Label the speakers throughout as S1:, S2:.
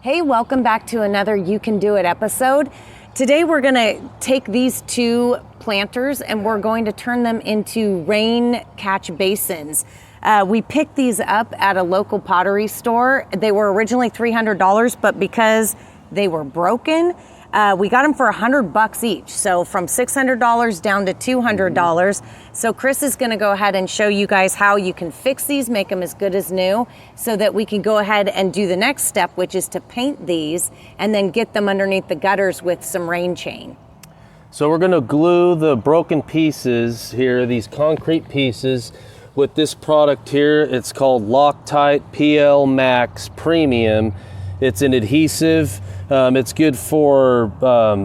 S1: Hey, welcome back to another You Can Do It episode. Today we're going to take these two planters and we're going to turn them into rain catch basins. We picked these up at a local pottery store. They were originally $300, but because they were broken, we got them for $100 each. So from $600 down to $200. So Chris is gonna go ahead and show you guys how you can fix these, make them as good as new, so that we can go ahead and do the next step, which is to paint these and then get them underneath the gutters with some rain chain.
S2: So we're gonna glue the broken pieces here, these concrete pieces, with this product here. It's called Loctite PL Max Premium. It's an adhesive. It's good for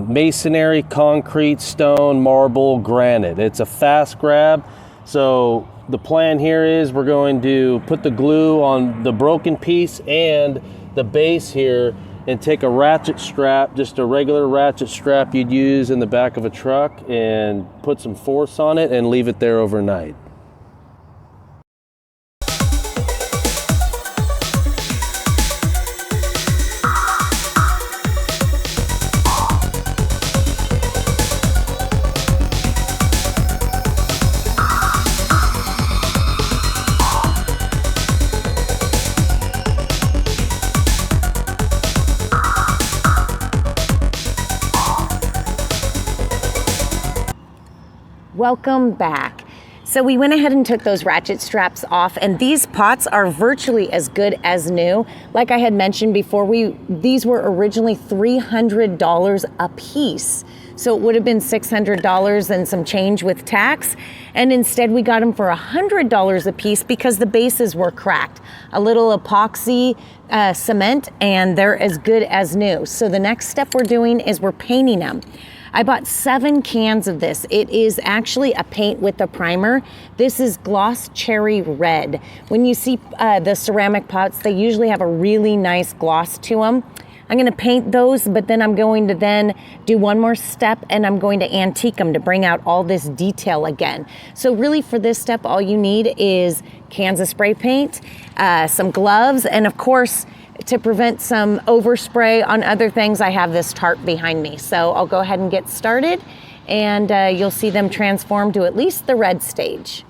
S2: masonry, concrete, stone, marble, granite. It's a fast grab. So the plan here is we're going to put the glue on the broken piece and the base here and take a ratchet strap, just a regular ratchet strap you'd use in the back of a truck, and put some force on it and leave it there overnight.
S1: Welcome back. So we went ahead and took those ratchet straps off, and these pots are virtually as good as new. Like I had mentioned before, these were originally $300 a piece. So it would have been $600 and some change with tax. And instead we got them for $100 a piece because the bases were cracked. A little epoxy cement, and they're as good as new. So the next step we're doing is we're painting them. I bought 7 cans of this. It is actually a paint with a primer. This is Gloss Cherry Red. When you see the ceramic pots, they usually have a really nice gloss to them. I'm gonna paint those, but then I'm going to then do one more step, and I'm going to antique them to bring out all this detail again. So really for this step, all you need is cans of spray paint, some gloves, and of course, to prevent some overspray on other things, I have this tarp behind me. So I'll go ahead and get started, and you'll see them transform to at least the red stage.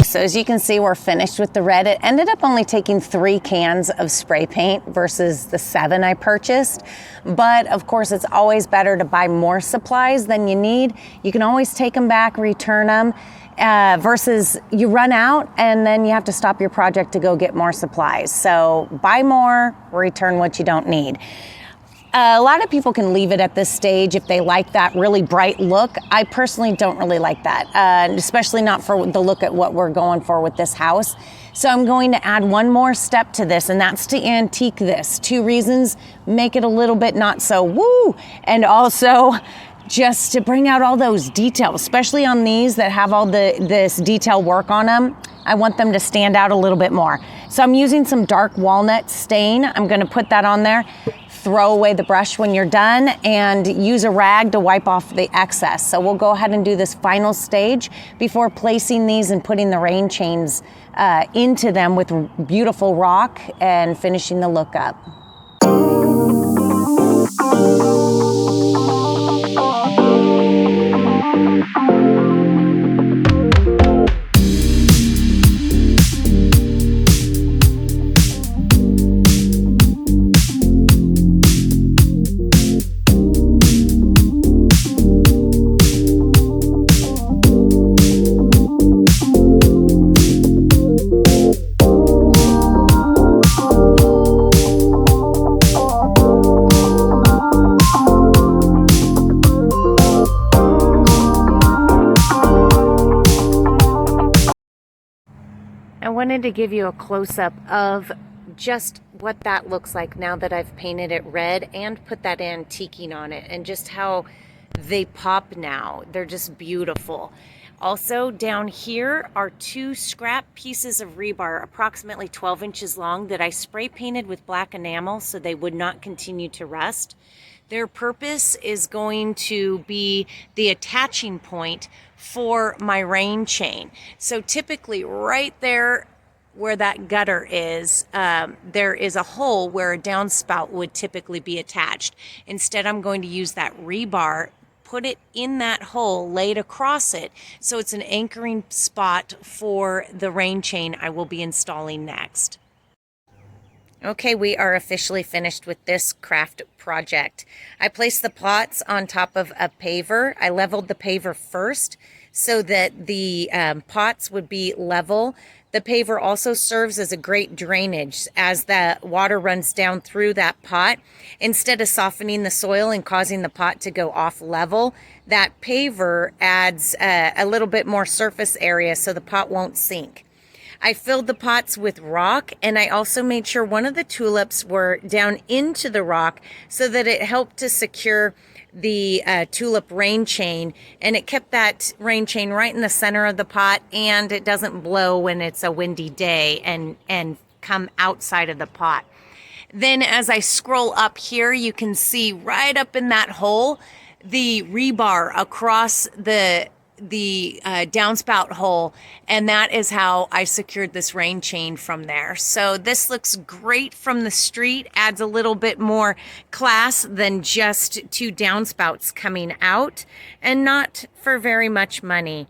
S1: So as you can see, we're finished with the red. It ended up only taking 3 cans of spray paint versus the 7 I purchased. But of course, it's always better to buy more supplies than you need. You can always take them back, return them, versus you run out and then you have to stop your project to go get more supplies. So buy more, return what you don't need. A lot of people can leave it at this stage if they like that really bright look. I personally don't really like that, especially not for the look at what we're going for with this house. So I'm going to add one more step to this, and that's to antique this. 2 reasons: make it a little bit not so woo, and also just to bring out all those details, especially on these that have all this detail work on them. I want them to stand out a little bit more. So I'm using some dark walnut stain. I'm gonna put that on there. Throw away the brush when you're done and use a rag to wipe off the excess. So we'll go ahead and do this final stage before placing these and putting the rain chains into them with beautiful rock and finishing the look up. wanted to give you a close-up of just what that looks like now that I've painted it red and put that antiquing on it, and just how they pop now. They're just beautiful. Also, down here are 2 scrap pieces of rebar, approximately 12 inches long, that I spray painted with black enamel so they would not continue to rust. Their purpose is going to be the attaching point for my rain chain. So typically right there where that gutter is, there is a hole where a downspout would typically be attached. Instead, I'm going to use that rebar, put it in that hole, laid across it, so it's an anchoring spot for the rain chain I will be installing next. Okay, we are officially finished with this craft project. I placed the pots on top of a paver. I leveled the paver first so that the pots would be level. The paver also serves as a great drainage as the water runs down through that pot. Instead of softening the soil and causing the pot to go off level, that paver adds a little bit more surface area so the pot won't sink. I filled the pots with rock, and I also made sure one of the tulips were down into the rock so that it helped to secure the tulip rain chain, and it kept that rain chain right in the center of the pot, and it doesn't blow when it's a windy day and come outside of the pot. Then as I scroll up here, you can see right up in that hole the rebar across the downspout hole, and that is how I secured this rain chain from there. So this looks great from the street, adds a little bit more class than just 2 downspouts coming out, and not for very much money.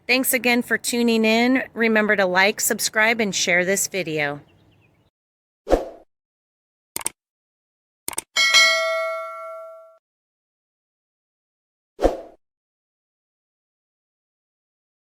S1: Thanks again for tuning in. Remember to like, subscribe, and share this video.